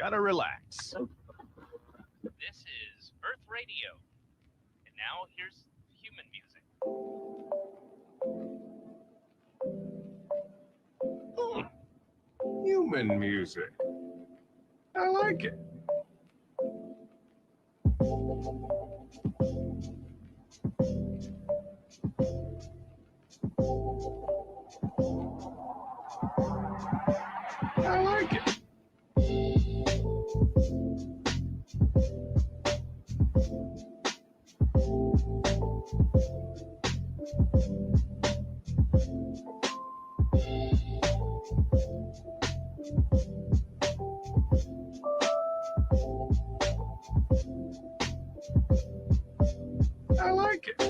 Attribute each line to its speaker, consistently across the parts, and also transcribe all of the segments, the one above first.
Speaker 1: Gotta relax.
Speaker 2: This is Earth Radio. And now here's human music.
Speaker 1: Human music. I like it. I like it. I like it.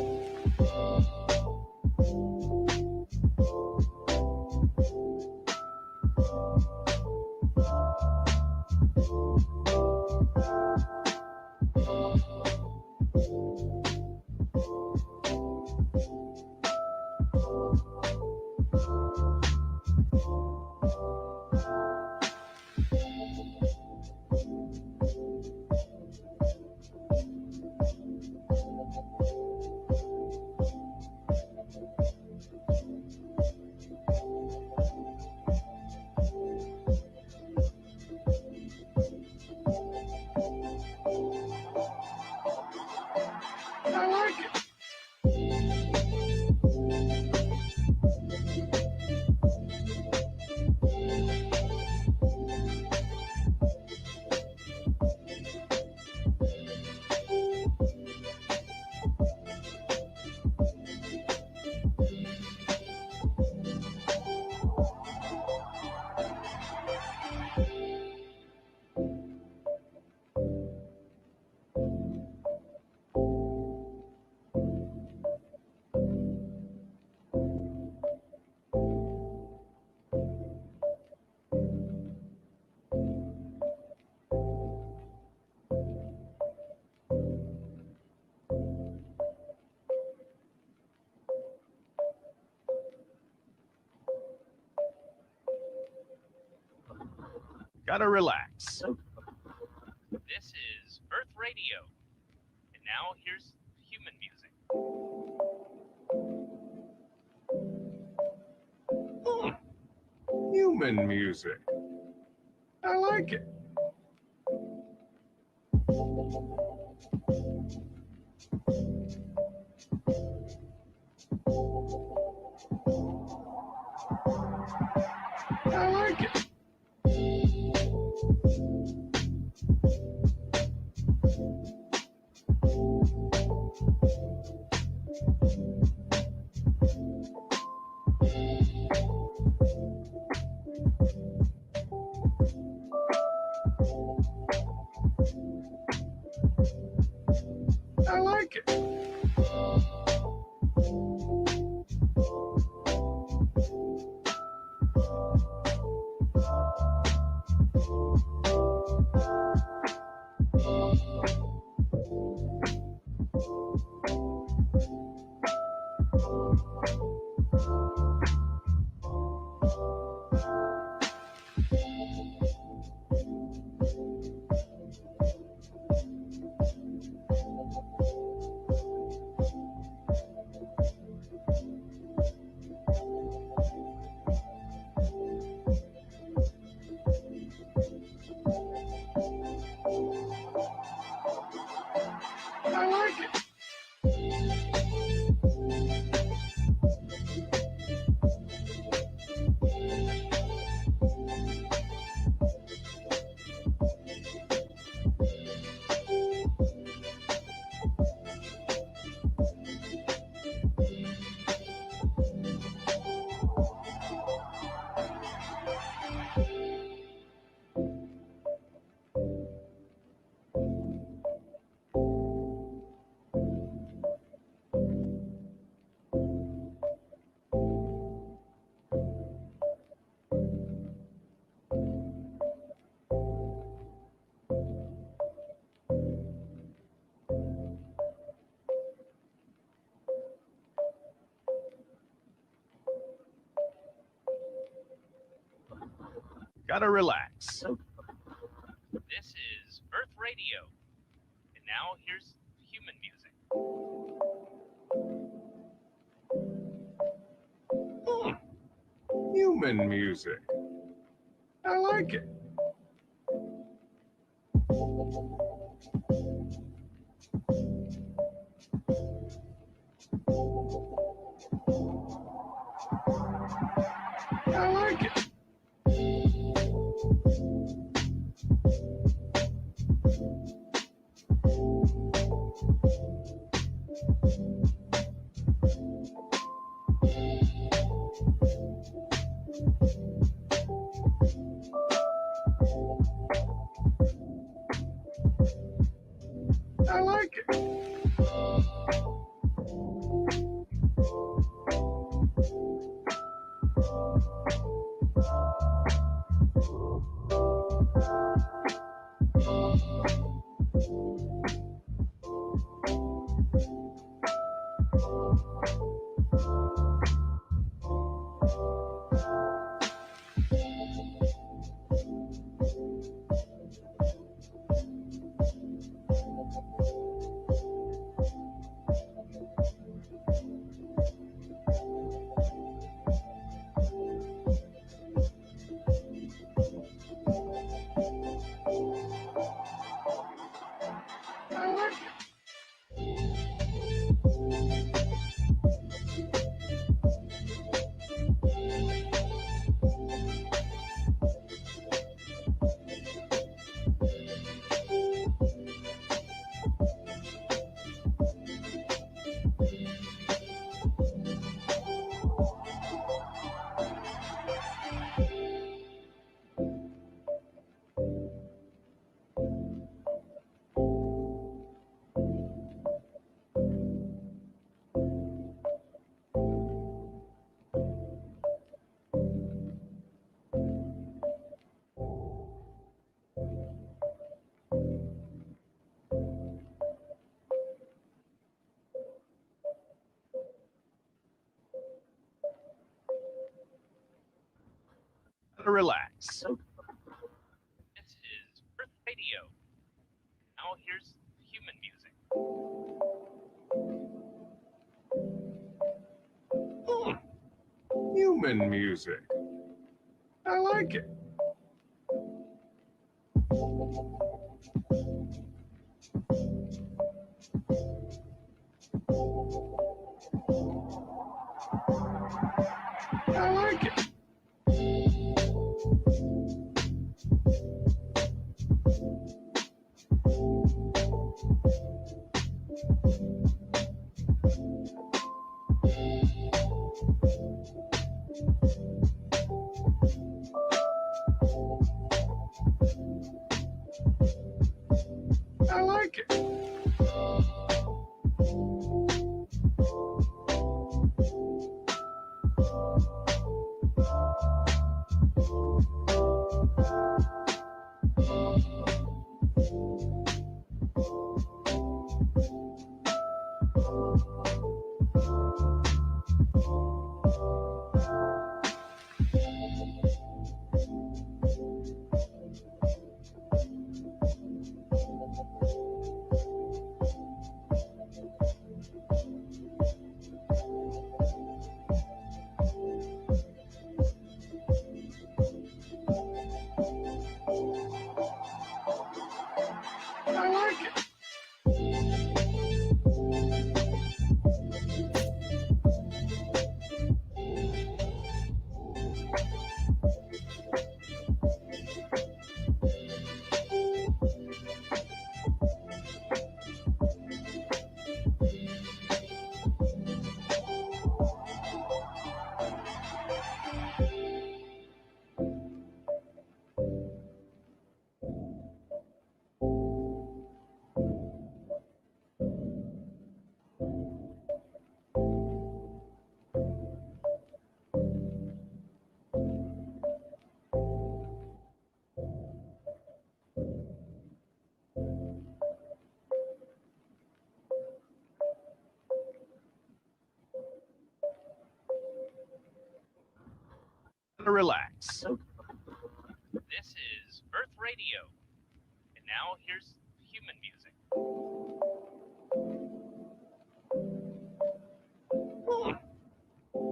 Speaker 1: I like it. Gotta relax.
Speaker 2: This is Earth Radio. And now here's human music.
Speaker 1: Human music. I like it. I like it. I like it. I like it. Gotta relax.
Speaker 2: This is Earth Radio. And now here's human music.
Speaker 1: Human music. I like it. I like it. I like it. I like it. Relax.
Speaker 2: This is Earth Radio. Now here's human music.
Speaker 1: Human music. I like it. I like it. I like it. I like it. Relax.
Speaker 2: This is Earth Radio. now here's human music.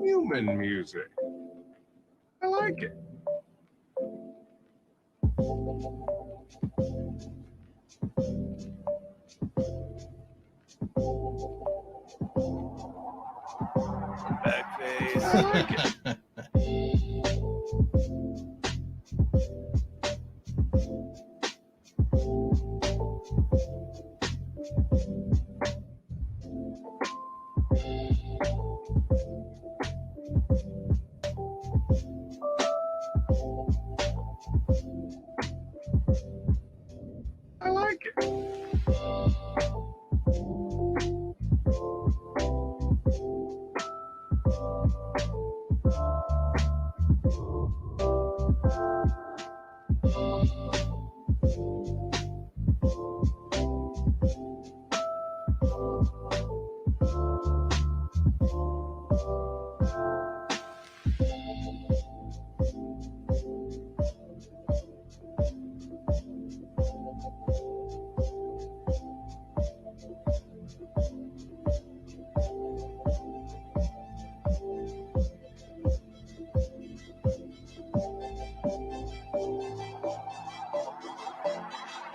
Speaker 1: Human music. I like it.
Speaker 3: Back face.
Speaker 1: I like it. I like it.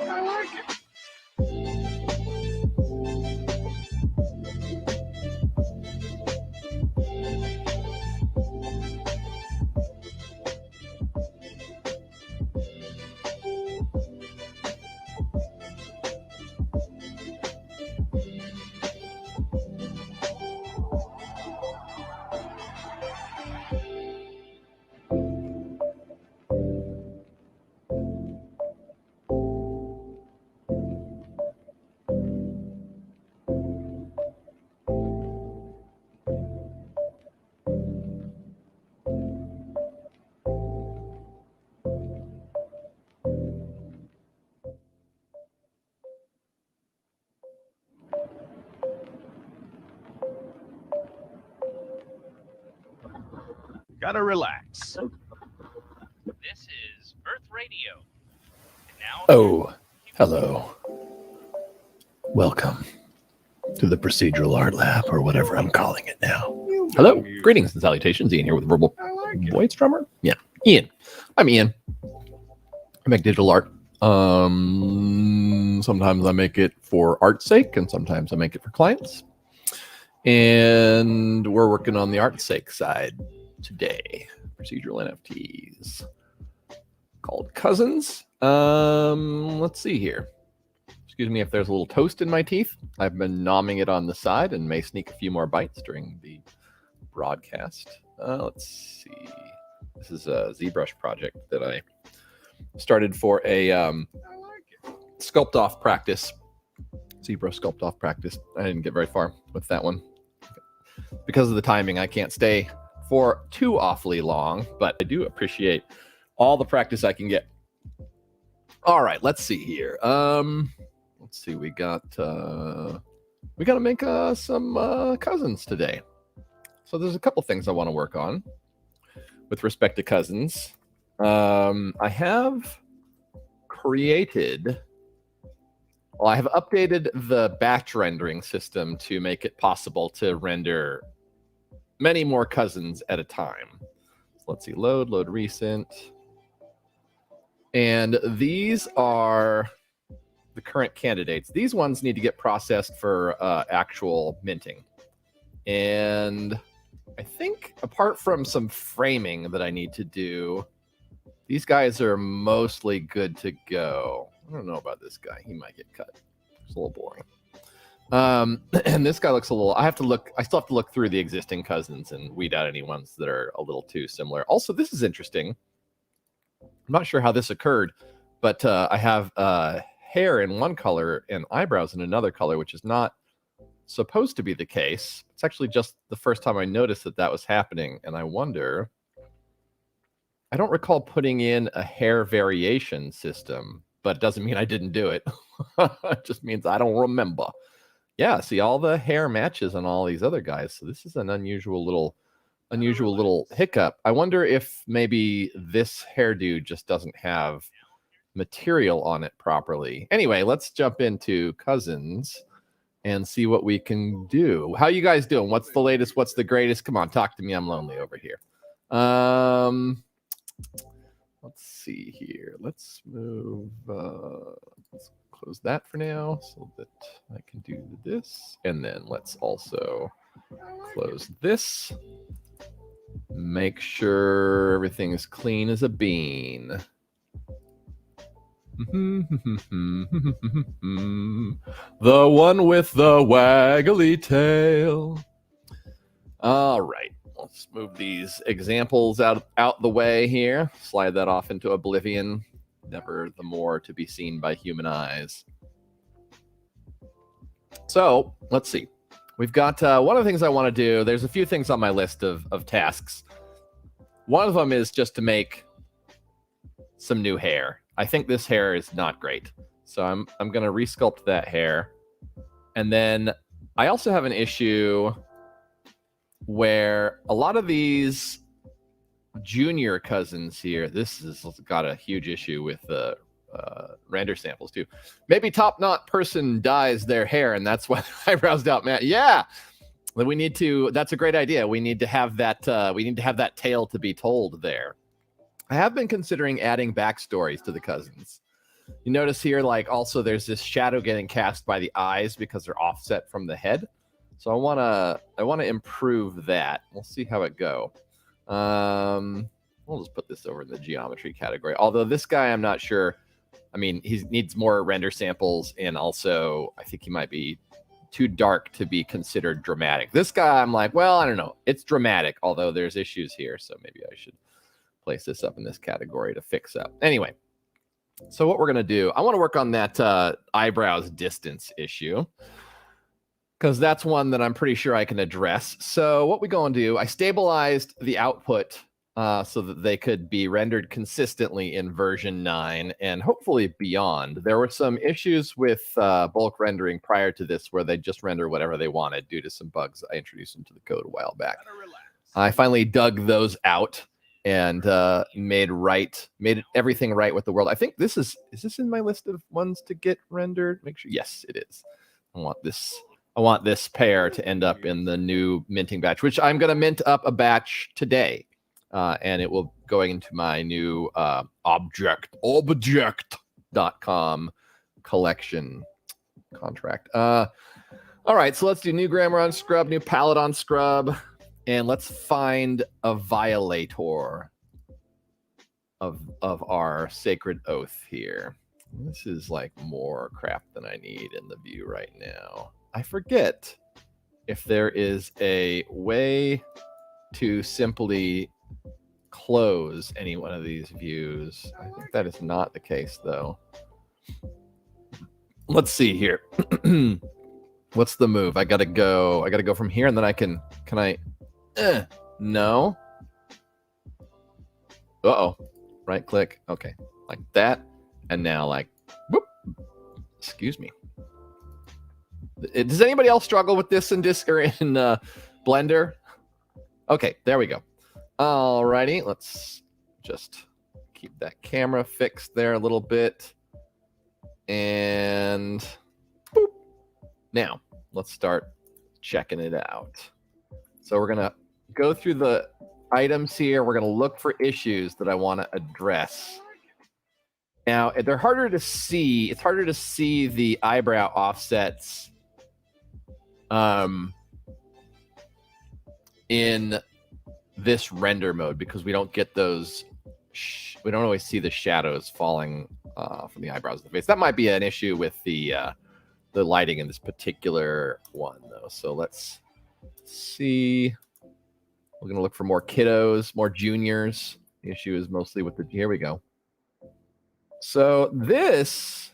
Speaker 1: I like it. Gotta relax.
Speaker 2: This is Earth Radio. And now
Speaker 4: Oh, hello. Welcome to the Procedural Art Lab, or whatever I'm calling it now. Hello, greetings and salutations. Ian here with Verbal
Speaker 1: I like it.
Speaker 4: Voice Drummer. Yeah, Ian. I'm Ian. I make digital art. Sometimes I make it for art's sake, and sometimes I make it for clients. And we're working on the art's sake side today. Procedural NFTs called Cousins. Let's see here. Excuse me if there's a little toast in my teeth. I've been nomming it on the side and may sneak a few more bites during the broadcast. Let's see. This is a ZBrush project that I started for a
Speaker 1: I like it.
Speaker 4: sculpt off practice. ZBrush sculpt off practice. I didn't get very far with that one. Because of the timing, I can't stay for too awfully long, but I do appreciate all the practice I can get. All right, let's see here. Let's see, we got to make some cousins today. So there's a couple things I want to work on with respect to cousins. I have I have updated the batch rendering system to make it possible to render many more cousins at a time. So let's see, load recent. And these are the current candidates. These ones need to get processed for actual minting. And I think apart from some framing that I need to do, these guys are mostly good to go. I don't know about this guy. He might get cut. It's a little boring. And this guy looks a little, I still have to look through the existing cousins and weed out any ones that are a little too similar. Also, this is interesting. I'm not sure how this occurred, but I have hair in one color and eyebrows in another color, which is not supposed to be the case. It's actually just the first time I noticed that was happening. And I wonder, I don't recall putting in a hair variation system, but it doesn't mean I didn't do it. It just means I don't remember. Yeah, see, all the hair matches on all these other guys. So this is an unusual little hiccup. I wonder if maybe this hairdo just doesn't have material on it properly. Anyway, let's jump into cousins and see what we can do. How you guys doing? What's the latest? What's the greatest? Come on, talk to me. I'm lonely over here. Let's see here. Let's move. Let's close that for now so that I can do this. And then let's also close this. Make sure everything is clean as a bean. The one with the waggly tail. All right. Let's move these examples out the way here. Slide that off into oblivion. Never the more to be seen by human eyes. So, let's see. We've got one of the things I want to do. There's a few things on my list of tasks. One of them is just to make some new hair. I think this hair is not great. So I'm going to resculpt that hair. And then I also have an issue where a lot of these junior cousins here, this has got a huge issue with the render samples too. Maybe top knot person dyes their hair and that's why their eyebrows out, man. Yeah, we need to. That's a great idea. We need to have that. We need to have that tale to be told there. I have been considering adding backstories to the cousins. You notice here, like also there's this shadow getting cast by the eyes because they're offset from the head. So I wanna improve that. We'll see how it go. We'll just put this over in the geometry category. Although this guy, I'm not sure. I mean, he needs more render samples, and also I think he might be too dark to be considered dramatic. This guy, I'm like, well, I don't know. It's dramatic, although there's issues here, so maybe I should place this up in this category to fix up. Anyway, so what we're gonna do, I want to work on that eyebrows distance issue, because that's one that I'm pretty sure I can address. So what we going to do, I stabilized the output so that they could be rendered consistently in version 9 and hopefully beyond. There were some issues with bulk rendering prior to this where they just render whatever they wanted due to some bugs I introduced into the code a while back. I finally dug those out and made everything right with the world. I think this is this in my list of ones to get rendered? Make sure, yes, it is. I want this pair to end up in the new minting batch, which I'm going to mint up a batch today. And it will going into my new object.com collection contract. All right, so let's do new grammar on scrub, new palette on scrub, and let's find a violator of our sacred oath here. This is like more crap than I need in the view right now. I forget if there is a way to simply close any one of these views. I think that is not the case, though. Let's see here. What's the move? I gotta go from here, and then can I? No. Uh-oh. Right click. Okay, like that, and now like, whoop. Excuse me. Does anybody else struggle with this in Blender? Okay, there we go. Alrighty, let's just keep that camera fixed there a little bit. And boop. Now, let's start checking it out. So we're going to go through the items here. We're going to look for issues that I want to address. Now, they're harder to see. It's harder to see the eyebrow offsets in this render mode because we don't get those. We don't always see the shadows falling from the eyebrows of the face. That might be an issue with the lighting in this particular one, though. So let's see. We're going to look for more kiddos, more juniors. The issue is mostly with the. Here we go. So these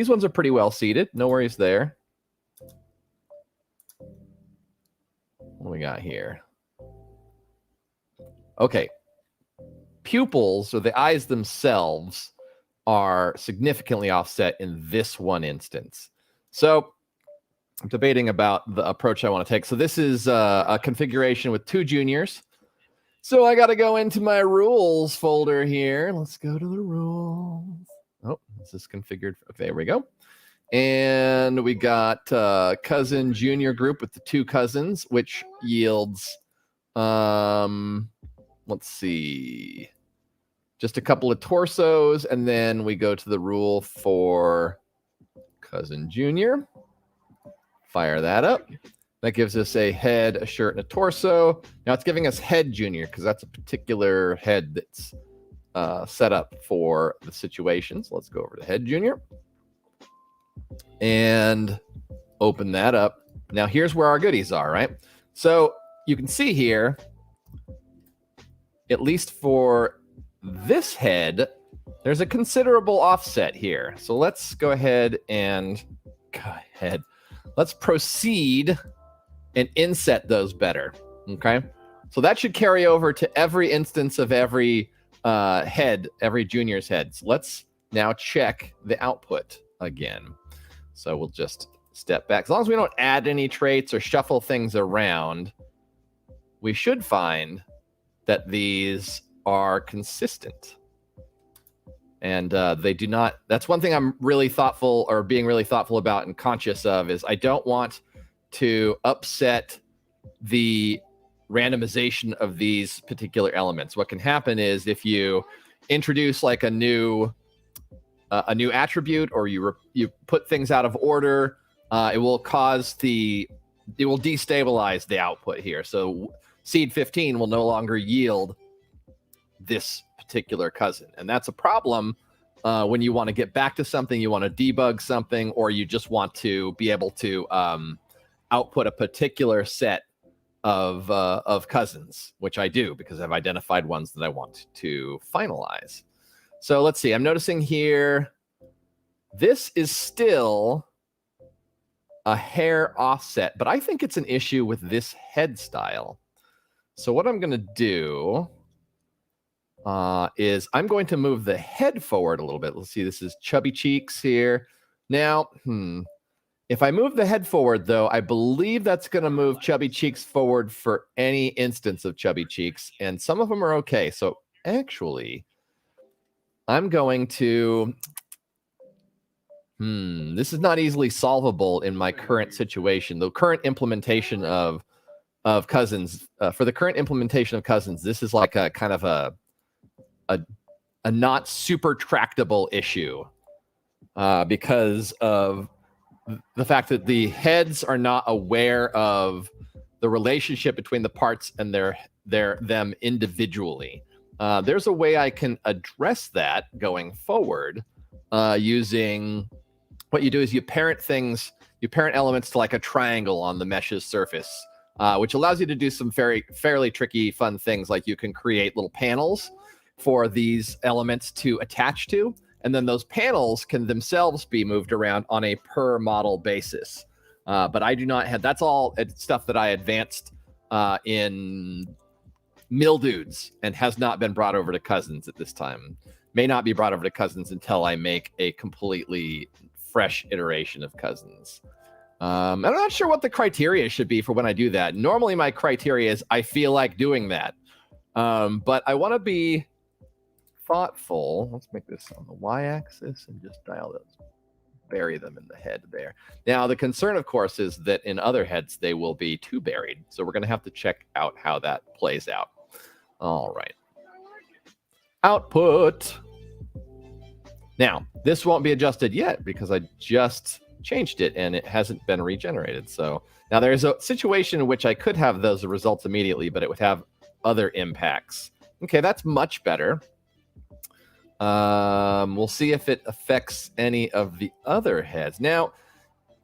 Speaker 4: ones are pretty well seated. No worries there. What do we got here? Okay. Pupils, or the eyes themselves, are significantly offset in this one instance. So I'm debating about the approach I want to take. So this is a configuration with 2 juniors. So I got to go into my rules folder here. Let's go to the rules. Oh, Is this configured? Okay, there we go. And we got cousin junior group with the 2 cousins, which yields, let's see, just a couple of torsos. And then we go to the rule for cousin junior. Fire that up. That gives us a head, a shirt, and a torso. Now it's giving us head junior because that's a particular head that's set up for the situation. So let's go over to head junior and open that up. Now here's where our goodies are, right? So you can see here, at least for this head, there's a considerable offset here. So let's go ahead and let's proceed and inset those better. Okay. So that should carry over to every instance of every head, every junior's head. So let's now check the output again. So we'll just step back. As long as we don't add any traits or shuffle things around, we should find that these are consistent. And they do not. That's one thing I'm really thoughtful or being really thoughtful about and conscious of is I don't want to upset the randomization of these particular elements. What can happen is if you introduce like a new attribute or you put things out of order, it will destabilize the output here. So seed 15 will no longer yield this particular cousin, and that's a problem when you want to get back to something, you want to debug something, or you just want to be able to output a particular set of cousins, which I do because I've identified ones that I want to finalize. So let's see. I'm noticing here, this is still a hair offset, but I think it's an issue with this head style. So what I'm going to do is I'm going to move the head forward a little bit. Let's see. This is chubby cheeks here. Now, if I move the head forward, though, I believe that's going to move chubby cheeks forward for any instance of chubby cheeks, and some of them are okay. So actually, I'm going to... this is not easily solvable in my current situation. The current implementation of cousins, for the current implementation of cousins, this is like a kind of a not super tractable issue because of the fact that the heads are not aware of the relationship between the parts and them individually. There's a way I can address that going forward using what you do is you parent elements to like a triangle on the mesh's surface, which allows you to do some fairly tricky, fun things. Like you can create little panels for these elements to attach to, and then those panels can themselves be moved around on a per model basis. But I do not have, that's all stuff that I advanced in Mildudes and has not been brought over to Cousins at this time. May not be brought over to Cousins until I make a completely fresh iteration of Cousins. I'm not sure what the criteria should be for when I do that. Normally my criteria is I feel like doing that. But I want to be thoughtful. Let's make this on the y-axis and just dial those, bury them in the head there. Now the concern, of course, is that in other heads they will be too buried. So we're going to have to check out how that plays out. All right. Output. Now this won't be adjusted yet because I just changed it and it hasn't been regenerated. So now there's a situation in which I could have those results immediately, but it would have other impacts. Okay, that's much better. We'll see if it affects any of the other heads. Now,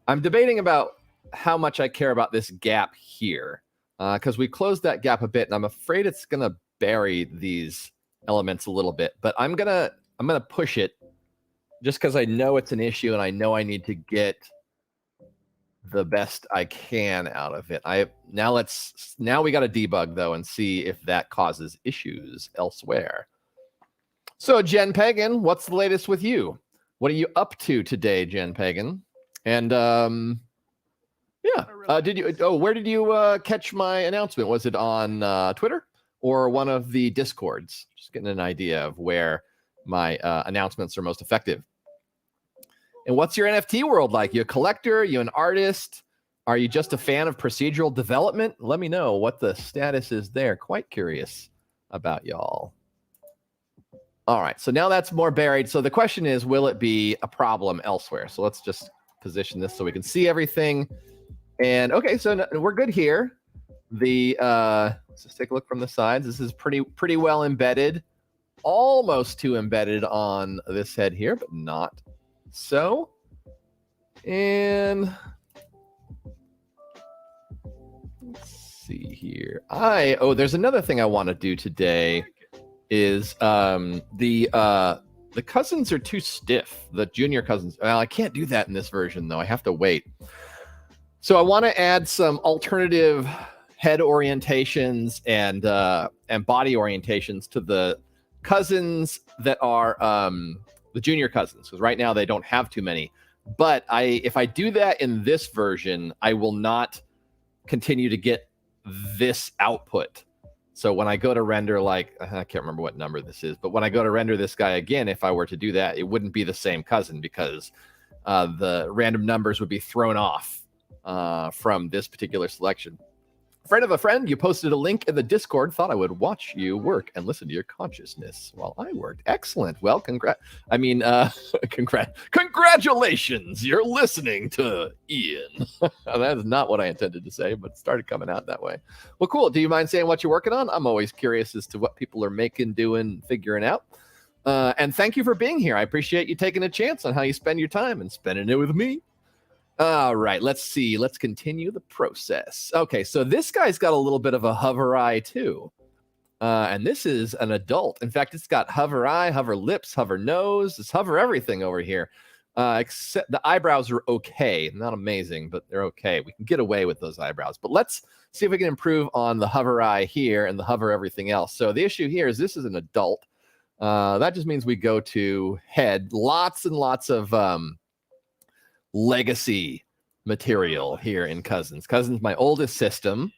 Speaker 4: I'm debating about how much I care about this gap here, because we closed that gap a bit, and I'm afraid it's gonna bury these elements a little bit. But I'm gonna push it just because I know it's an issue, and I know I need to get the best I can out of it. Now we got to debug though and see if that causes issues elsewhere. So, Jen Pagan, what's the latest with you? What are you up to today, Jen Pagan? And where did you catch my announcement? Was it on Twitter or one of the Discords? Just getting an idea of where my announcements are most effective. And what's your NFT world like? You a collector? You an artist? Are you just a fan of procedural development? Let me know what the status is there. Quite curious about y'all. All right, so now that's more buried. So the question is, will it be a problem elsewhere? So let's just position this so we can see everything. And okay, so we're good here. Let's just take a look from the sides. This is pretty well embedded. Almost too embedded on this head here, but not so. And let's see here. There's another thing I want to do today is the cousins are too stiff. The junior cousins. Well, I can't do that in this version though. I have to wait. So I want to add some alternative head orientations and body orientations to the cousins that are the junior cousins, because right now they don't have too many. But if I do that in this version, I will not continue to get this output. So when I go to render, like, I can't remember what number this is, but when I go to render this guy again, if I were to do that, it wouldn't be the same cousin because the random numbers would be thrown off from this particular selection. Friend of a friend, you posted a link in the Discord. Thought I would watch you work and listen to your consciousness while I worked. Excellent. Well, congratulations. You're listening to Ian. That is not what I intended to say, but it started coming out that way. Well, cool. Do you mind saying what you're working on? I'm always curious as to what people are making, doing, figuring out. And thank you for being here. I appreciate you taking a chance on how you spend your time and spending it with me. All right, let's see. Let's continue the process. Okay, so this guy's got a little bit of a hover eye too. And this is an adult. In fact, it's got hover eye, hover lips, hover nose. It's hover everything over here. Except the eyebrows are okay. Not amazing, but they're okay. We can get away with those eyebrows. But let's see if we can improve on the hover eye here and the hover everything else. So the issue here is this is an adult. That just means we go to head. Lots and lots of legacy material here in Cousins. Cousins, my oldest system,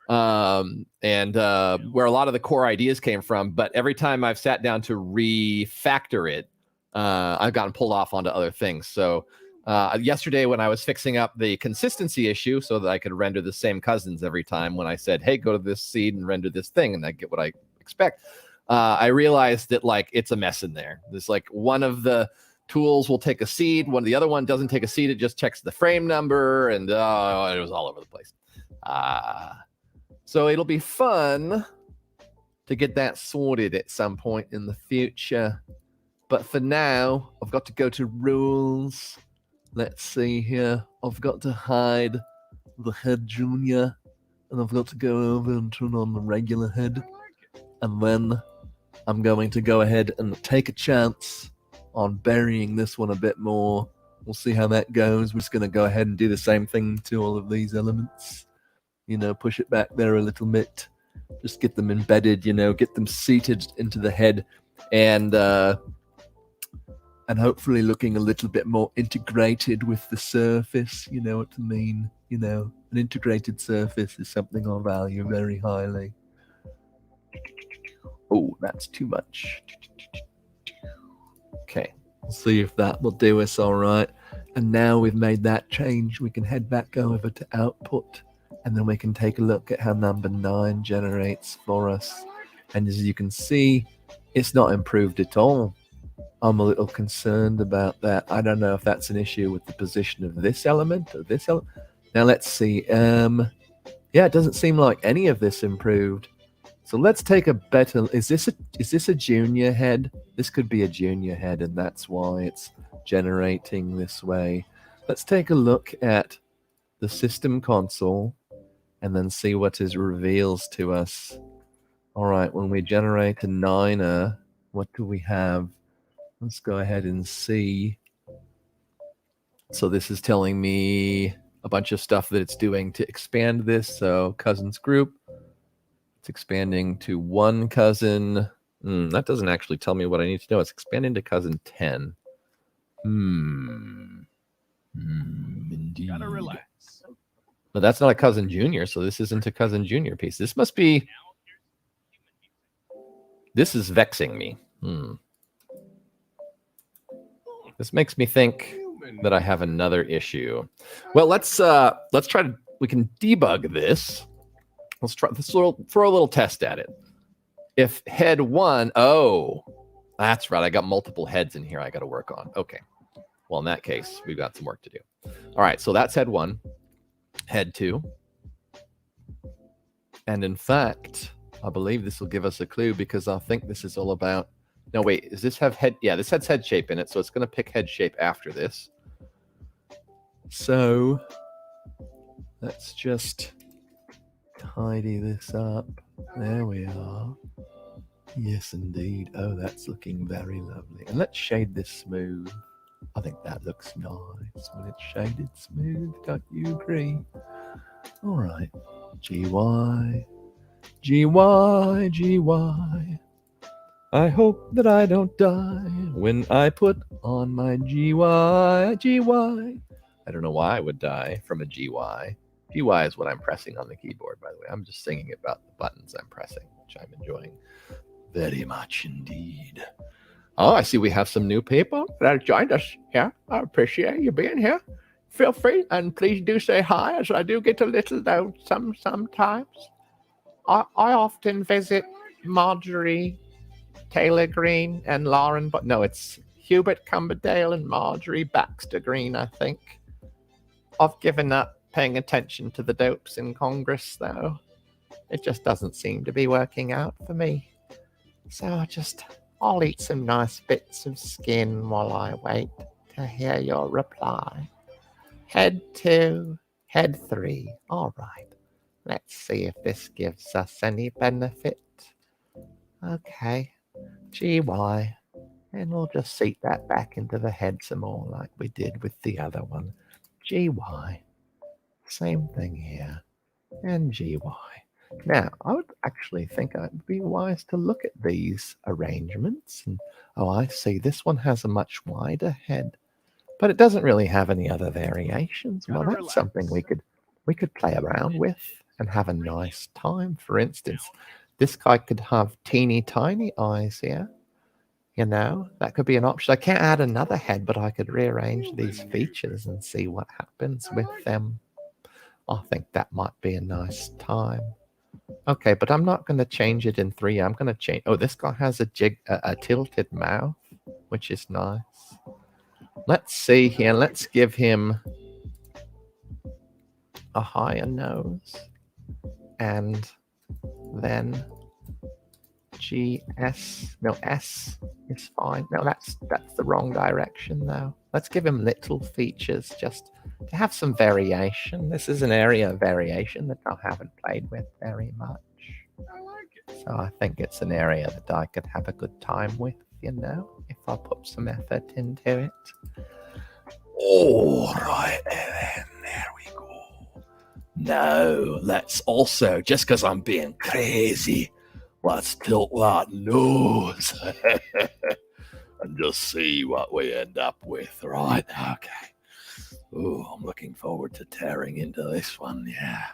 Speaker 4: and where a lot of the core ideas came from. But every time I've sat down to refactor it, I've gotten pulled off onto other things. So yesterday when I was fixing up the consistency issue so that I could render the same cousins every time when I said, hey, go to this seed and render this thing, and I get what I expect, I realized that like it's a mess in there. There's like one of the tools will take a seed. The other one doesn't take a seed. It just checks the frame number, and it was all over the place. So it'll be fun to get that sorted at some point in the future. But for now, I've got to go to rules. Let's see here. I've got to hide the head junior, and I've got to go over and turn on the regular head. And then I'm going to go ahead and take a chance on burying this one a bit more. We'll see how that goes. We're just going to go ahead and do the same thing to all of these elements. Push it back there a little bit. Just get them embedded, get them seated into the head, and hopefully looking a little bit more integrated with the surface. You know what I mean? An integrated surface is something I value very highly. Oh, that's too much. Okay, we'll see if that will do us all right. And now we've made that change, we can head back over to output, and then we can take a look at how number 9 generates for us. And as you can see, it's not improved at all. I'm a little concerned about that. I don't know if that's an issue with the position of this element or this element. Now let's see. Yeah, it doesn't seem like any of this improved. So let's take a better. Is this a junior head? This could be a junior head, and that's why it's generating this way. Let's take a look at the system console and then see what it reveals to us. All right, when we generate a 9er, what do we have? Let's go ahead and see. So this is telling me a bunch of stuff that it's doing to expand this. So cousins group. It's expanding to 1 cousin. That doesn't actually tell me what I need to know. It's expanding to cousin 10. Indeed.
Speaker 1: Gotta relax.
Speaker 4: But that's not a cousin junior, so this isn't a cousin junior piece. This must be. This is vexing me. This makes me think that I have another issue. Well, let's try to, we can debug this. Let's try this throw a little test at it. If head 1, oh, that's right. I got multiple heads in here I got to work on. Okay. Well, in that case, we've got some work to do. All right. So that's head 1, head 2. And in fact, I believe this will give us a clue because I think this is all about, no, wait, does this have head? Yeah, this has head shape in it. So it's going to pick head shape after this. So let's just tidy this up. There we are. Yes, indeed. Oh, that's looking very lovely. And let's shade this smooth. I think that looks nice when it's shaded smooth. Don't you agree? All right. GY, GY, GY. I hope that I don't die when I put on my GY, GY. I don't know why I would die from a GY. GY is what I'm pressing on the keyboard, by the way. I'm just singing about the buttons I'm pressing, which I'm enjoying very much indeed. Oh, I see we have some new people that have joined us here. I appreciate you being here. Feel free, and please do say hi, as I do get a little low sometimes. I often visit Marjorie Taylor Green and Lauren, but no, it's Hubert Cumberdale and Marjorie Baxter Green, I think. I've given up paying attention to the dopes in Congress, though. It just doesn't seem to be working out for me. So I'll eat some nice bits of skin while I wait to hear your reply. Head 2, head 3. All right. Let's see if this gives us any benefit. Okay. GY. And we'll just seat that back into the head some more like we did with the other one. GY. Same thing here. And GY. Now, I would actually think it would be wise to look at these arrangements. And, oh, I see. This one has a much wider head, but it doesn't really have any other variations. Well, that's something we could play around with and have a nice time. For instance, this guy could have teeny tiny eyes here. You know, that could be an option. I can't add another head, but I could rearrange these features and see what happens with them. I think that might be a nice time. Okay, but I'm not going to change it in 3. I'm going to change. Oh, this guy has a tilted mouth, which is nice. Let's see here. Let's give him a higher nose. And then GS. No, S is fine. No, that's the wrong direction though. Let's give him little features just to have some variation. This is an area of variation that I haven't played with very much.
Speaker 1: I like it.
Speaker 4: So I think it's an area that I could have a good time with, you know, if I put some effort into it. All right, then, there we go. Now, let's also, just because I'm being crazy, let's tilt that nose and just see what we end up with, right? Okay. Oh, I'm looking forward to tearing into this one, yeah.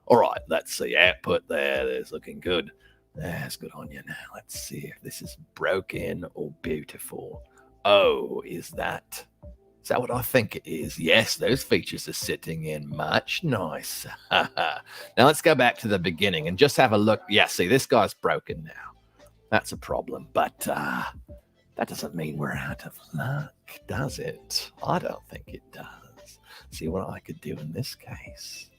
Speaker 4: All right, let's see. Output there's looking good. That's good on you now. Let's see if this is broken or beautiful. Oh, is that what I think it is? Yes, those features are sitting in much nicer. Now let's go back to the beginning and just have a look. Yeah, see, this guy's broken now. That's a problem, but that doesn't mean we're out of luck, does it? I don't think it does. See what I could do in this case.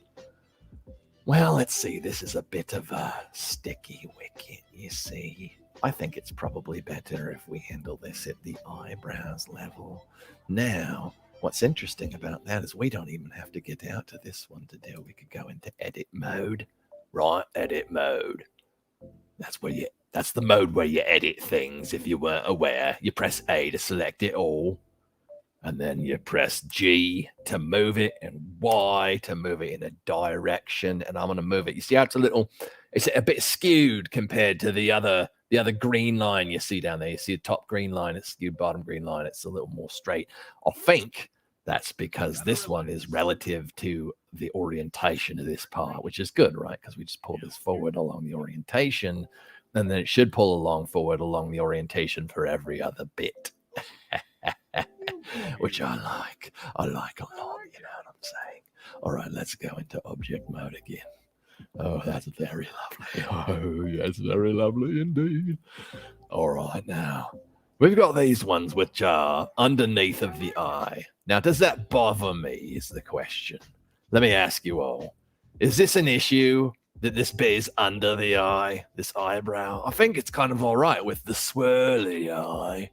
Speaker 4: Well, let's see. This is a bit of a sticky wicket, you see. I think it's probably better if we handle this at the eyebrows level. Now, what's interesting about that is we don't even have to get out to this one to do. We could go into edit mode. Right, edit mode. That's the mode where you edit things. If you weren't aware, you press A to select it all. And then you press G to move it and Y to move it in a direction. And I'm going to move it. You see how it's a bit skewed compared to the other green line you see down there. You see the top green line, it's skewed, bottom green line, it's a little more straight. I think that's because this one is relative to the orientation of this part, which is good, right? Because we just pull this forward along the orientation, and then it should pull forward along the orientation for every other bit. which I like. I like a lot, you know what I'm saying? All right, let's go into object mode again. Oh, that's very lovely. Oh, yes, very lovely indeed. All right, now, we've got these ones which are underneath of the eye. Now, does that bother me is the question. Let me ask you all. Is this an issue that this bit is under the eye, this eyebrow? I think it's kind of all right with the swirly eye.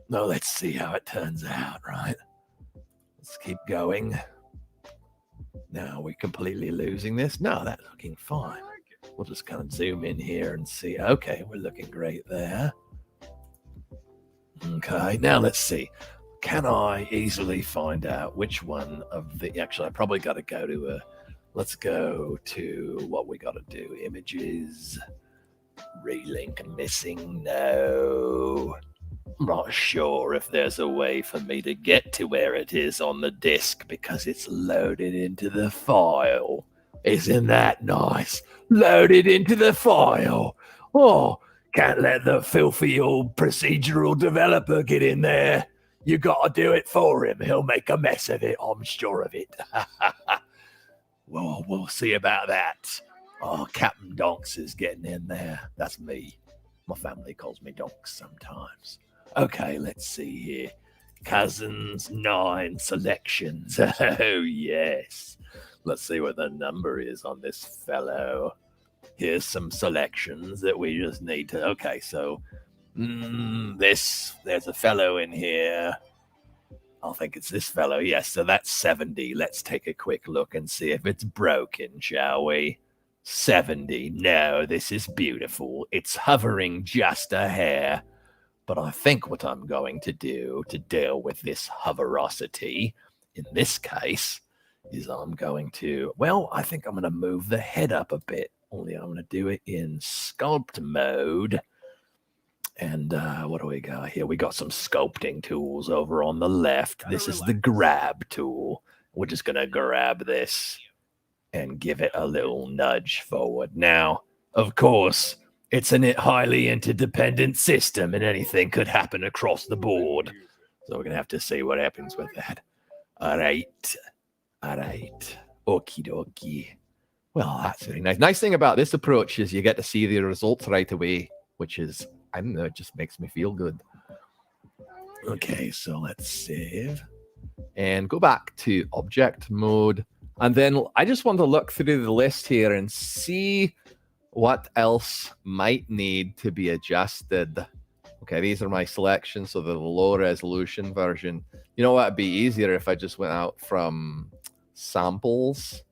Speaker 4: No, let's see how it turns out, right? Let's keep going. Now, are we completely losing this? No, that's looking fine. We'll just kind of zoom in here and see. Okay, we're looking great there. Okay, now let's see. Can I easily find out which one of the... Actually, I probably got to go to a... Let's go to what we got to do. Images. Relink missing. No. I'm not sure if there's a way for me to get to where it is on the disk because it's loaded into the file. Isn't that nice? Loaded into the file. Oh, can't let the filthy old procedural developer get in there. You gotta do it for him. He'll make a mess of it, I'm sure of it. Well, we'll see about that. Oh, Captain Donks is getting in there. That's me. My family calls me Donks sometimes. Okay, let's see here. Cousins 9 selections. Oh, yes. Let's see what the number is on this fellow. Here's some selections that we just need to... Okay, so there's a fellow in here. I think it's this fellow. Yes, so that's 70. Let's take a quick look and see if it's broken, shall we? 70. No, this is beautiful. It's hovering just a hair. But I think what I'm going to do to deal with this hoverosity, in this case, is I'm going to... Well, I think I'm going to move the head up a bit. Only I'm going to do it in sculpt mode. And what do we got here? We got some sculpting tools over on the left. This is the grab tool. We're just going to grab this and give it a little nudge forward. Now, of course, it's a highly interdependent system and anything could happen across the board. So we're going to have to see what happens with that. All right. Okie dokie. Well, that's very nice. Nice thing about this approach is you get to see the results right away, which is, I don't know, it just makes me feel good. Okay, so let's save and go back to object mode. And then I just want to look through the list here and see what else might need to be adjusted. Okay, these are my selections, so the low resolution version. You know what? It'd be easier if I just went out from samples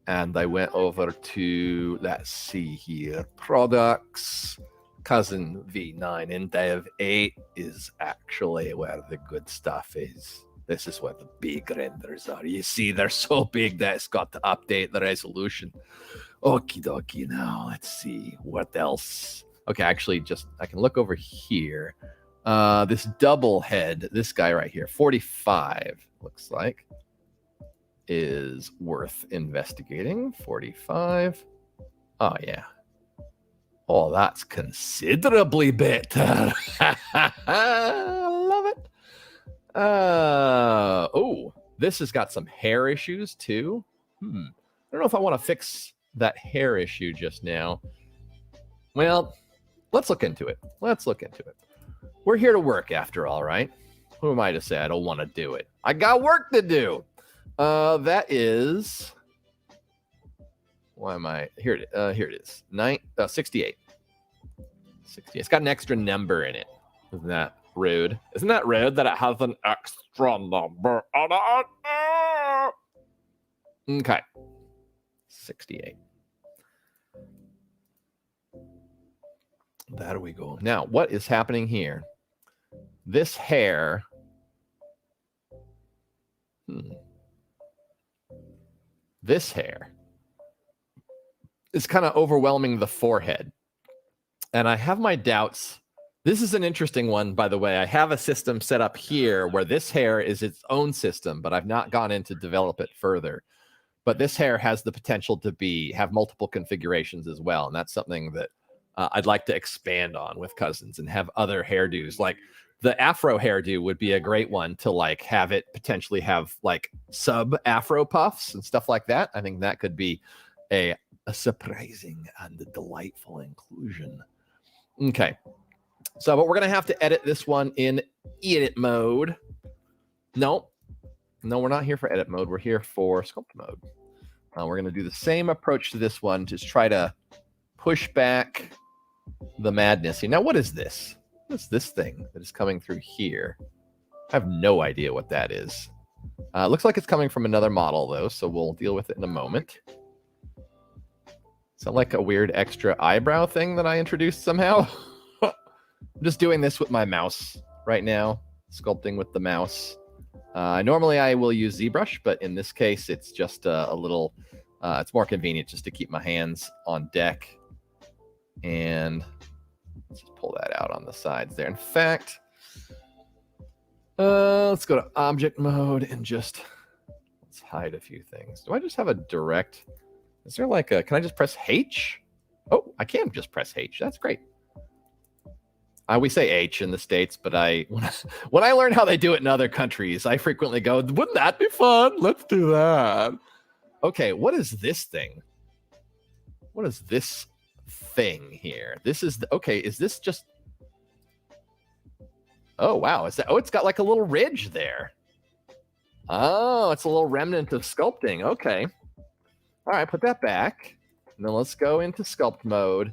Speaker 4: and I went over to, let's see here, products. Cousin V9 in Dev 8 is actually where the good stuff is. This is where the big renders are. You see, they're so big that it's got to update the resolution. Okie dokie. Now, let's see what else. Okay, actually, I can look over here. This double head, this guy right here, 45, looks like, is worth investigating. 45. Oh, yeah. Oh, that's considerably better. I love it. Oh, this has got some hair issues too. I don't know if I want to fix that hair issue just now. Well, let's look into it. We're here to work after all, right? Who am I to say I don't want to do it? I got work to do. That is... Why am I... Here it is. 68. 60. It's got an extra number in it. Isn't that rude? Isn't that rude that it has an extra number on it? Okay. 68. There we go. Now, what is happening here? This hair... This hair is kind of overwhelming the forehead. And I have my doubts. This is an interesting one, by the way. I have a system set up here where this hair is its own system, but I've not gone in to develop it further. But this hair has the potential to have multiple configurations as well. And that's something that I'd like to expand on with Cousins and have other hairdos. Like the afro hairdo would be a great one to like have it potentially have like sub afro puffs and stuff like that. I think that could be a surprising and delightful inclusion. Okay. So, but we're going to have to edit this one in edit mode. No, we're not here for edit mode. We're here for sculpt mode. We're going to do the same approach to this one. Just try to push back the madness here. Now, what is this? What is this thing that is coming through here? I have no idea what that is. It looks like it's coming from another model, though, so we'll deal with it in a moment. Sound like a weird extra eyebrow thing that I introduced somehow? I'm just doing this with my mouse right now, sculpting with the mouse. Normally I will use ZBrush, but in this case, it's just a little, it's more convenient just to keep my hands on deck. And let's just pull that out on the sides there. In fact, let's go to object mode and just, let's hide a few things. Do I just have a direct, is there like a, can I just press H? Oh, I can just press H. That's great. We say H in the States, but when I learn how they do it in other countries, I frequently go, wouldn't that be fun? Let's do that. Okay, what is this thing? What is this thing here? This is, okay, is this just, oh, wow. Is that, oh, it's got like a little ridge there. Oh, it's a little remnant of sculpting. Okay. All right, put that back. And then let's go into sculpt mode.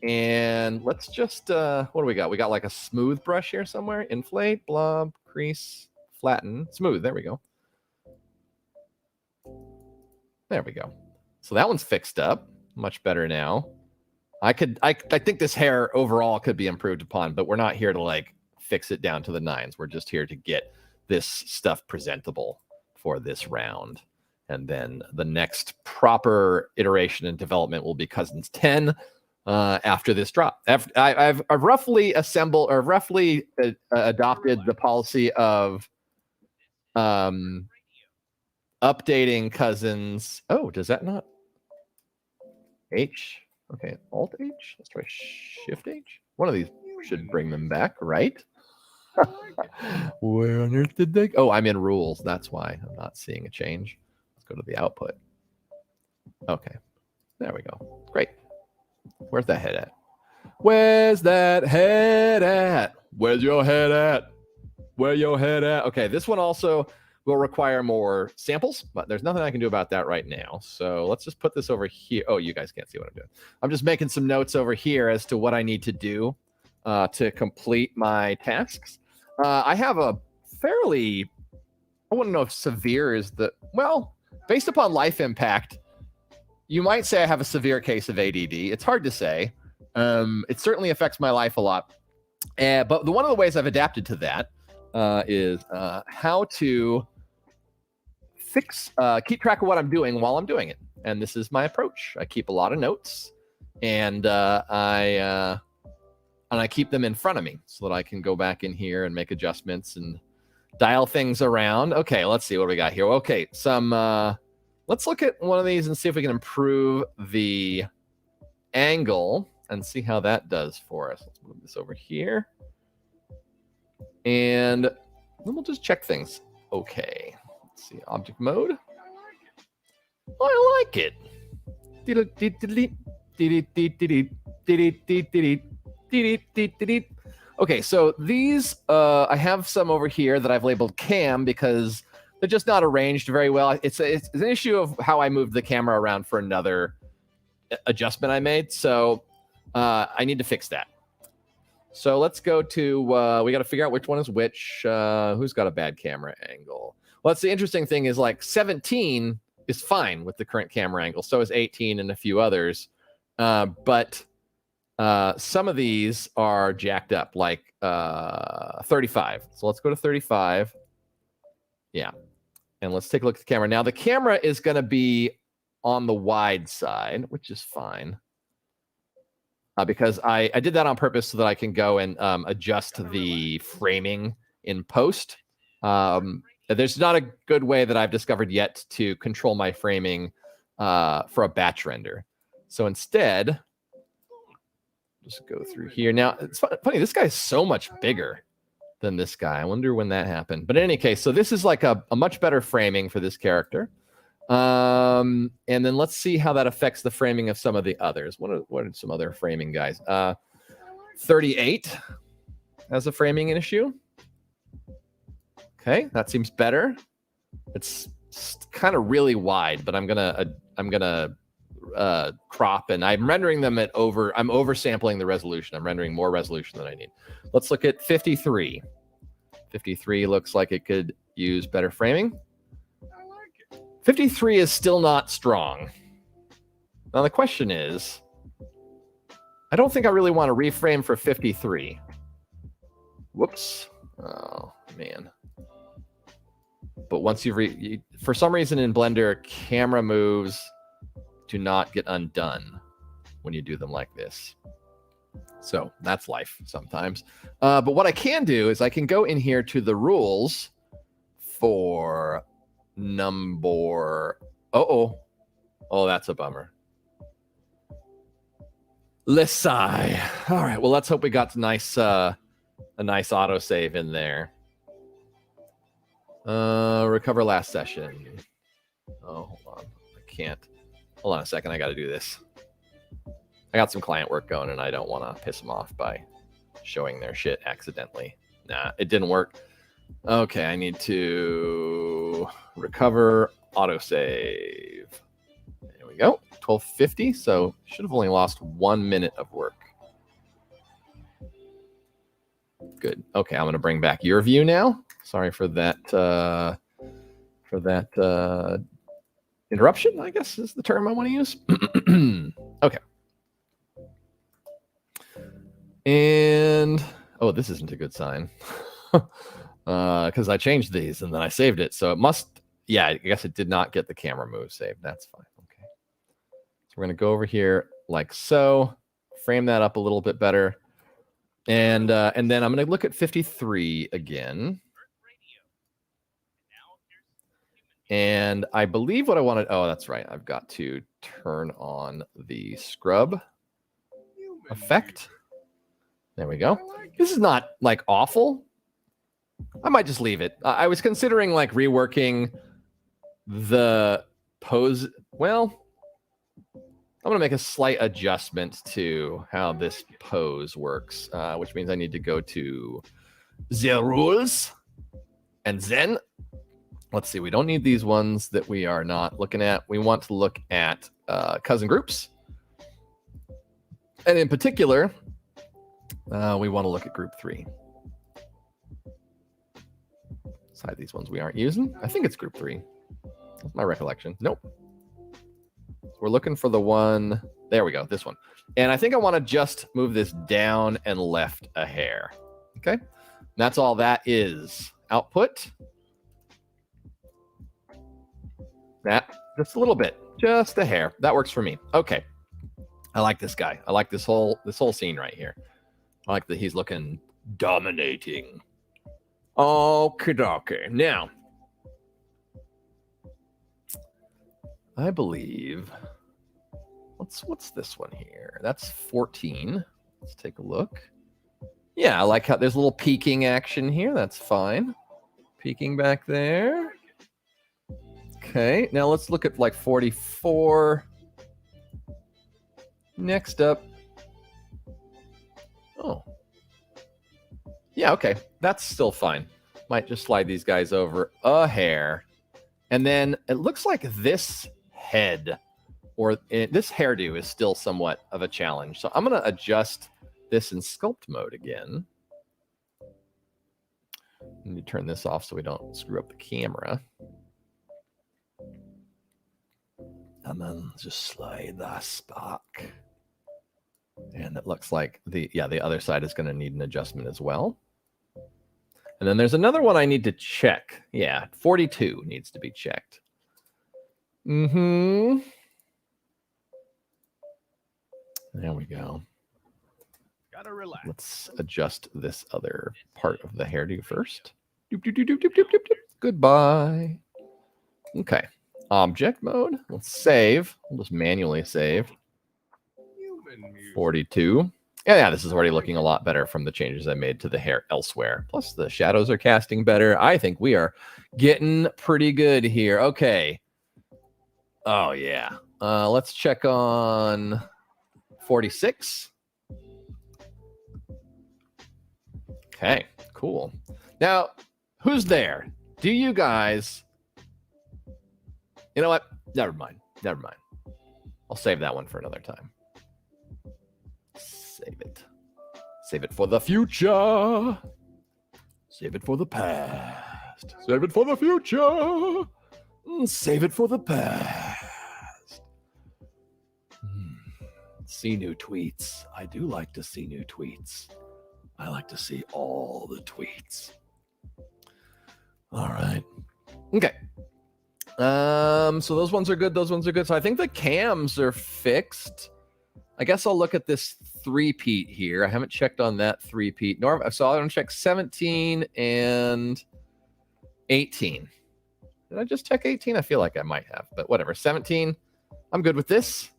Speaker 4: And let's just, what do we got? We got like a smooth brush here somewhere. Inflate, blob, crease, flatten, smooth. There we go. There we go. So that one's fixed up. Much better now. I think this hair overall could be improved upon, but we're not here to like fix it down to the nines. We're just here to get this stuff presentable for this round. And then the next proper iteration and development will be Cousins 10. After this drop. I've roughly assembled or roughly adopted the policy of updating Cousins. Oh, does that not? H? Okay, Alt H? Let's try Shift H. One of these should bring them back, right? Where on earth did they go? Oh, I'm in rules. That's why I'm not seeing a change. Let's go to the output. Okay, there we go. Great. Where's that head at? Where's that head at? Where's your head at? Where your head at? Okay, this one also will require more samples, but there's nothing I can do about that right now. So let's just put this over here. Oh, you guys can't see what I'm doing. I'm just making some notes over here as to what I need to do to complete my tasks. I have a fairly, I wouldn't know if severe is the, well, based upon life impact, you might say I have a severe case of ADD. It's hard to say. It certainly affects my life a lot. But one of the ways I've adapted to that is how to keep track of what I'm doing while I'm doing it. And this is my approach. I keep a lot of notes, and I keep them in front of me so that I can go back in here and make adjustments and dial things around. Okay, let's see what we got here. Okay, let's look at one of these and see if we can improve the angle and see how that does for us. Let's move this over here. And then we'll just check things. Okay. Let's see. Object mode. I like it. Okay, so these, I have some over here that I've labeled cam because they're just not arranged very well. It's an issue of how I moved the camera around for another adjustment I made. So I need to fix that. So let's go to, we got to figure out which one is which. Who's got a bad camera angle? Well, that's the interesting thing is like 17 is fine with the current camera angle. So is 18 and a few others. But some of these are jacked up, like 35. So let's go to 35. Yeah. And let's take a look at the camera. Now, the camera is going to be on the wide side, which is fine. Because I did that on purpose so that I can go and adjust the framing in post. There's not a good way that I've discovered yet to control my framing for a batch render. So instead, just go through here. Now, it's funny, this guy is so much bigger. than this guy. I wonder when that happened. But in any case, so this is like a much better framing for this character. And then let's see how that affects the framing of some of the others. What are some other framing guys? 38 as a framing issue. Okay, that seems better. It's kind of really wide, but I'm gonna crop, and I'm rendering them I'm oversampling the resolution. I'm rendering more resolution than I need. Let's look at 53. 53 looks like it could use better framing. 53 is still not strong. Now the question is, I don't think I really want to reframe for 53. Whoops. Oh, man. But once for some reason in Blender, camera moves do not get undone when you do them like this. So that's life sometimes. But what I can do is I can go in here to the rules for number... Oh, that's a bummer. Let's sigh. All right, well, let's hope we got a nice autosave in there. Recover last session. Oh, hold on. I can't. Hold on a second. I got to do this. I got some client work going, and I don't want to piss them off by showing their shit accidentally. Nah, it didn't work. Okay, I need to recover autosave. There we go. 1250. So should have only lost 1 minute of work. Good. Okay, I'm going to bring back your view now. Sorry for that. Interruption, I guess is the term I want to use. Okay. And this isn't a good sign because I changed these and then I saved it. So it must. Yeah, I guess it did not get the camera move saved. That's fine. Okay. So we're going to go over here like so. Frame that up a little bit better. And then I'm going to look at 53 again. And I believe what I wanted... Oh, that's right. I've got to turn on the scrub effect. There we go. This is not, like, awful. I might just leave it. I was considering, like, reworking the pose... Well, I'm going to make a slight adjustment to how this pose works, which means I need to go to the rules. And then... Let's see, we don't need these ones that we are not looking at. We want to look at cousin groups. And in particular, we want to look at group 3. Side these ones we aren't using. I think it's group 3. That's my recollection. Nope. We're looking for the one. There we go, this one. And I think I want to just move this down and left a hair. Okay? And that's all that is. Output. That just a little bit, just a hair. That works for me. Okay, I like this guy. I like this whole scene right here. I like that he's looking dominating. Okay. Now, I believe what's this one here? That's 14. Let's take a look. Yeah, I like how there's a little peeking action here. That's fine. Peeking back there. Okay, now let's look at like 44. Next up. Oh. Yeah, okay. That's still fine. Might just slide these guys over a hair. And then it looks like this head or this hairdo is still somewhat of a challenge. So I'm going to adjust this in sculpt mode again. Let me turn this off so we don't screw up the camera. And then just slide that back. And it looks like the other side is going to need an adjustment as well. And then there's another one I need to check. Yeah, 42 needs to be checked. There we go.
Speaker 1: Gotta relax.
Speaker 4: Let's adjust this other part of the hairdo first. Doop, doop, doop, doop, doop, doop, doop. Goodbye. Okay. Object mode. Let's save. We'll just manually save. 42. Yeah, this is already looking a lot better from the changes I made to the hair elsewhere. Plus, the shadows are casting better. I think we are getting pretty good here. Okay. Oh, yeah. Let's check on 46. Okay, cool. Now, who's there? Do you guys... You know what? Never mind. I'll save that one for another time. Save it. Save it for the future. Save it for the past. Save it for the future. Save it for the past. See new tweets. I do like to see new tweets. I like to see all the tweets. All right. Okay. So those ones are good. So I think the cams are fixed. I guess I'll look at this three-peat here. I haven't checked on that three-peat. So I'm going to check 17 and 18. Did I just check 18? I feel like I might have, but whatever. 17, I'm good with this.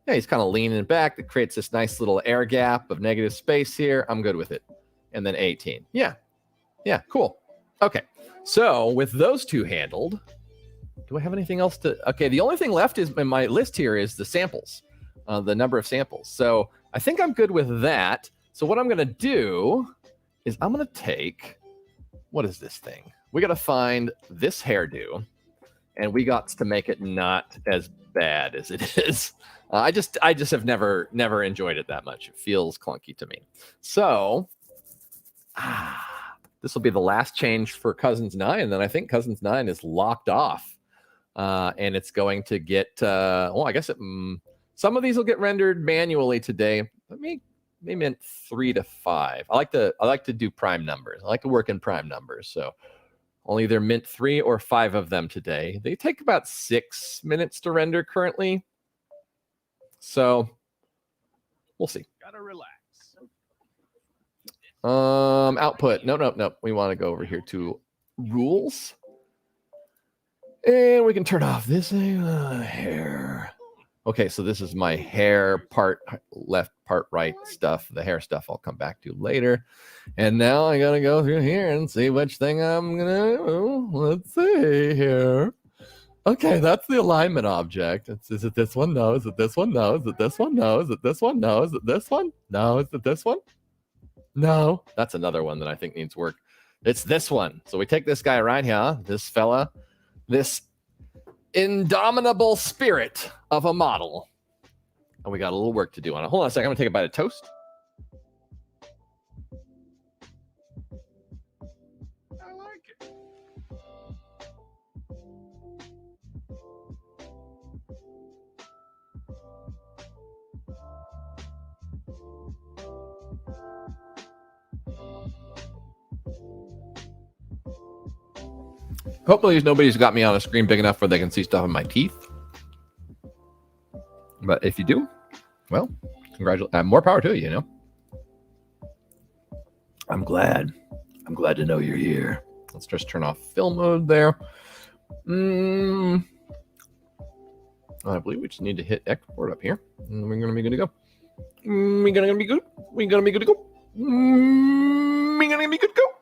Speaker 4: Yeah, he's kind of leaning back. That creates this nice little air gap of negative space here. I'm good with it. And then 18. Yeah, cool. Okay, so with those two handled, do I have anything else to... Okay, the only thing left is in my list here is the samples, the number of samples. So I think I'm good with that. So what I'm going to do is I'm going to take... What is this thing? We got to find this hairdo, and we got to make it not as bad as it is. I just have never enjoyed it that much. It feels clunky to me. So this will be the last change for Cousins 9, and then I think Cousins 9 is locked off. And it's going to get, I guess some of these will get rendered manually today. Let me meant 3 to 5. I like to do prime numbers. I like to work in prime numbers. So only either mint 3 or 5 of them today. They take about 6 minutes to render currently. So we'll see.
Speaker 1: Gotta relax.
Speaker 4: Output. No. We want to go over here to rules. And we can turn off this thing. Hair. Okay, so this is my hair part left, part right stuff. The hair stuff I'll come back to later. And now I gotta go through here and see which thing I'm gonna do. Let's see here. Okay, that's the alignment object. Is it this one? No. Is it this one? No. Is it this one? No. Is it this one? No. Is it this one? No. Is it this one? No. That's another one that I think needs work. It's this one. So we take this guy right here, this fella, this indomitable spirit of a model. And we got a little work to do on it. Hold on a second. I'm going to take a bite of toast.
Speaker 1: I like it.
Speaker 4: Hopefully nobody's got me on a screen big enough where they can see stuff in my teeth. But if you do, well, congratulations. More power to you, I'm glad to know you're here. Let's just turn off film mode there. I believe we just need to hit export up here. And we're going to be good to go. We're going to be good. We're going to be good to go. We're going to be good to go.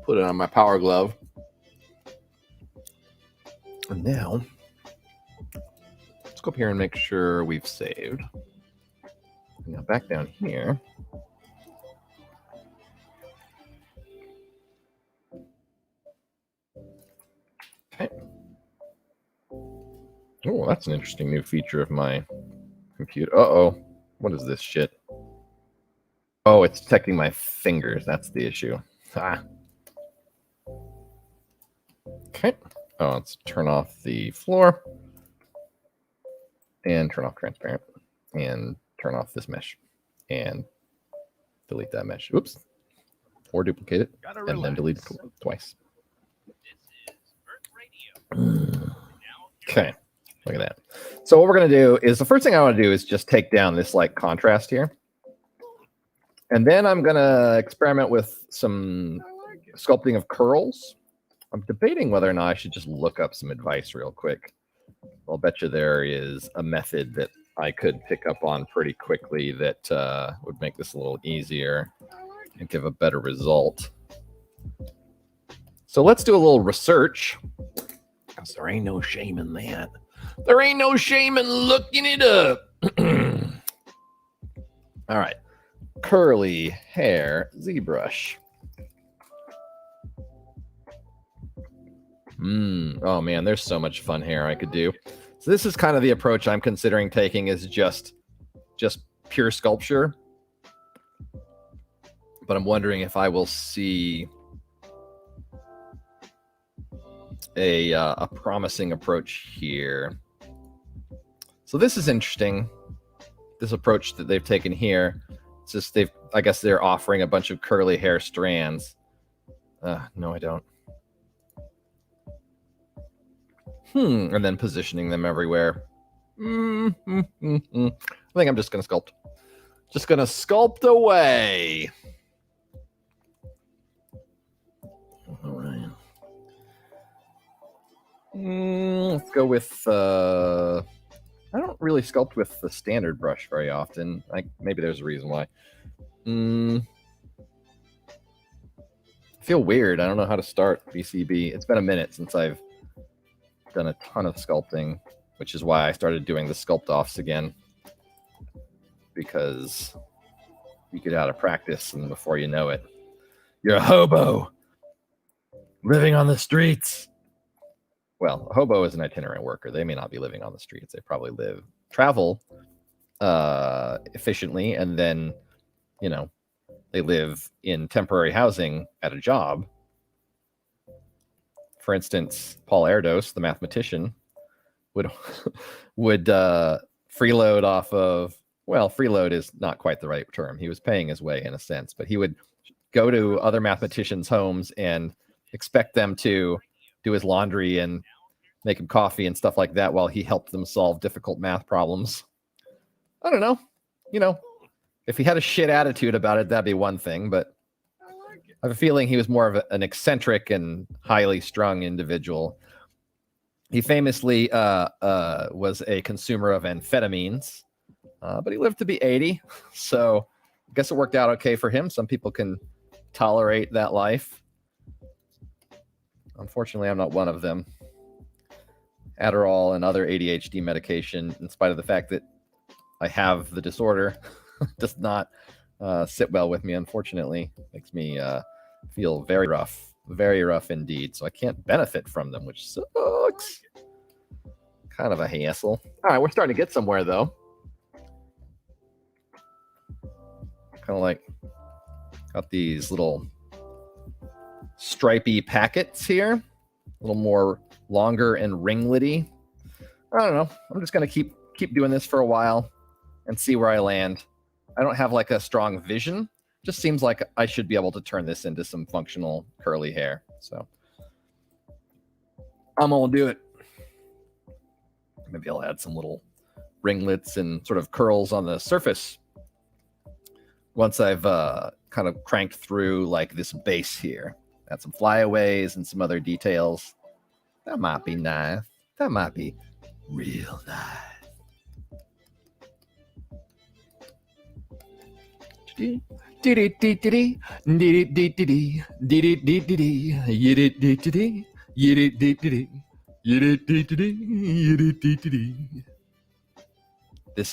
Speaker 4: Put it on my power glove. And now, let's go up here and make sure we've saved. Now back down here. Okay. Oh, that's an interesting new feature of my computer. Uh-oh. What is this shit? Oh, it's detecting my fingers. That's the issue. Ah. Okay. Oh, let's turn off the floor. And turn off transparent. And turn off this mesh. And delete that mesh. Oops. Or duplicate it. And then delete it twice. Okay. Look at that. So what we're going to do is the first thing I want to do is just take down this like contrast here. And then I'm going to experiment with some sculpting of curls. I'm debating whether or not I should just look up some advice real quick. I'll bet you there is a method that I could pick up on pretty quickly that would make this a little easier and give a better result. So let's do a little research, because there ain't no shame in that. There ain't no shame in looking it up. All right. Curly hair ZBrush. Oh man, there's so much fun hair I could do. So this is kind of the approach I'm considering taking, is just pure sculpture. But I'm wondering if I will see a promising approach here. So this is interesting. This approach that they've taken here. It's just I guess they're offering a bunch of curly hair strands. No, I don't. And then positioning them everywhere. I think I'm just gonna sculpt. Just gonna sculpt away. All right. Let's go with. I don't really sculpt with the standard brush very often. Maybe there's a reason why. I feel weird. I don't know how to start BCB. It's been a minute since I've done a ton of sculpting, which is why I started doing the sculpt offs again, because you get out of practice and before you know it, you're a hobo living on the streets. Well, a hobo is an itinerant worker. They may not be living on the streets. They probably travel efficiently, and then, they live in temporary housing at a job. For instance, Paul Erdos, the mathematician, would freeload off of, well, freeload is not quite the right term. He was paying his way in a sense, but he would go to other mathematicians' homes and expect them to do his laundry and make him coffee and stuff like that while he helped them solve difficult math problems. I don't know. If he had a shit attitude about it, that'd be one thing, but I have a feeling he was more of an eccentric and highly strung individual. He famously was a consumer of amphetamines, but he lived to be 80, so I guess it worked out okay for him. Some people can tolerate that life. Unfortunately, I'm not one of them. Adderall and other ADHD medication, in spite of the fact that I have the disorder, does not sit well with me, unfortunately. Makes me feel very rough indeed. So I can't benefit from them, which sucks. Kind of a hassle. All right, we're starting to get somewhere, though. Kind of like got these little stripy packets here. A little more longer and ringlety. I don't know. I'm just going to keep doing this for a while and see where I land. I don't have like a strong vision. Just seems like I should be able to turn this into some functional curly hair. So I'm going to do it. Maybe I'll add some little ringlets and sort of curls on the surface once I've kind of cranked through like this base here. Add some flyaways and some other details. That might be nice. That might be real nice. This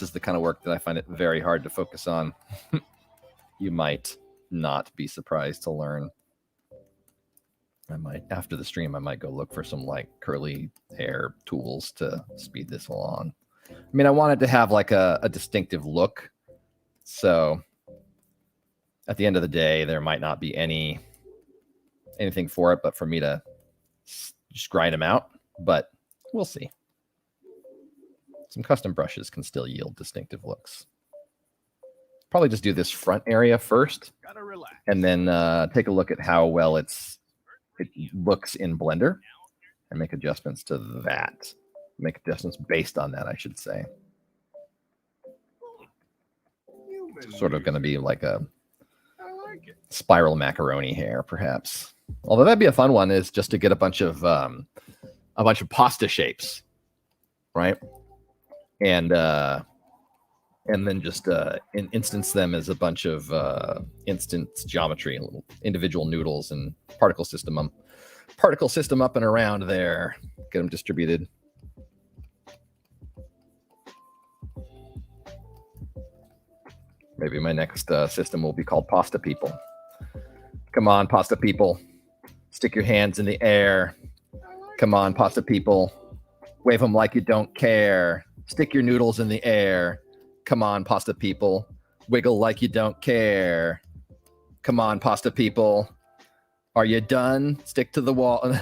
Speaker 4: is the kind of work that I find it very hard to focus on. You might not be surprised to learn. After the stream, I might go look for some like curly hair tools to speed this along. I mean, I wanted to have like a distinctive look. So at the end of the day, there might not be anything for it, but for me to just grind them out. But we'll see. Some custom brushes can still yield distinctive looks. Probably just do this front area first, and then take a look at how well it looks in Blender and make adjustments to that. Make adjustments based on that, I should say. It's sort of going to be like a
Speaker 1: like it.
Speaker 4: Spiral macaroni hair, perhaps. Although that'd be a fun one, is just to get a bunch of pasta shapes, right? And then just instance them as a bunch of instance geometry, little individual noodles, and particle system up and around there. Get them distributed. Maybe my next system will be called Pasta People. Come on, Pasta People. Stick your hands in the air. Come on, Pasta People. Wave them like you don't care. Stick your noodles in the air. Come on, Pasta People. Wiggle like you don't care. Come on, Pasta People. Are you done? Stick to the wall.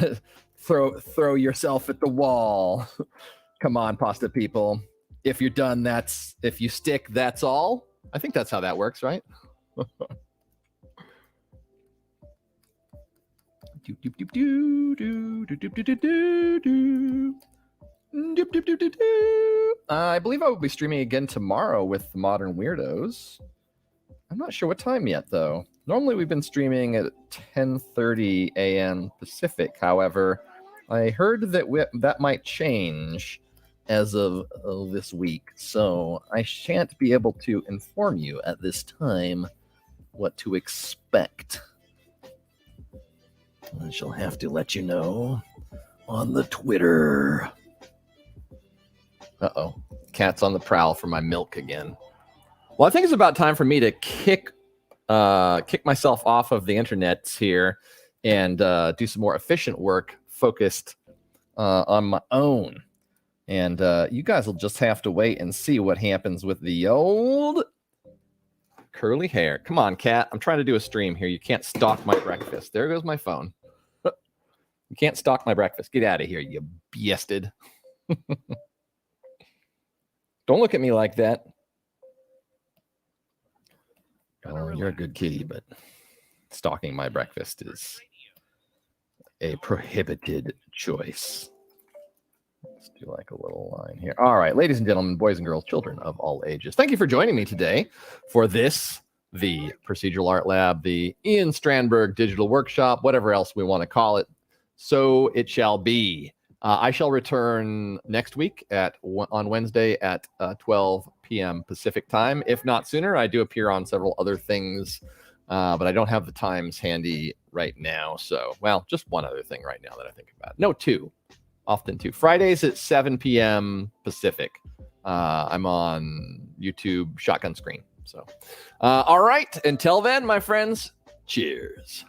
Speaker 4: Throw yourself at the wall. Come on, Pasta People. If you're done, if you stick, that's all. I think that's how that works, right? I believe I will be streaming again tomorrow with the Modern Weirdos. I'm not sure what time yet, though. Normally we've been streaming at 10:30 a.m. Pacific. However, I heard that that might change as of this week, so I shan't be able to inform you at this time what to expect. I shall have to let you know on the Twitter. Uh-oh. Cat's on the prowl for my milk again. Well, I think it's about time for me to kick myself off of the internet here and do some more efficient work focused on my own. And you guys will just have to wait and see what happens with the old curly hair. Come on, Cat. I'm trying to do a stream here. You can't stalk my breakfast. There goes my phone. You can't stalk my breakfast. Get out of here, you beasted. Don't look at me like that. Oh, you're a good kitty, but stalking my breakfast is a prohibited choice. Let's do like a little line here. All right, ladies and gentlemen, boys and girls, children of all ages, thank you for joining me today for this, the Procedural Art Lab, the Ian Strandberg Digital Workshop, whatever else we want to call it. So it shall be. I shall return next week on Wednesday at 12 p.m. Pacific time. If not sooner, I do appear on several other things, but I don't have the times handy right now. So, well, just one other thing right now that I think about. No, two. Often two. Fridays at 7 p.m. Pacific. I'm on YouTube Shotgun Screen. So, all right. Until then, my friends, cheers.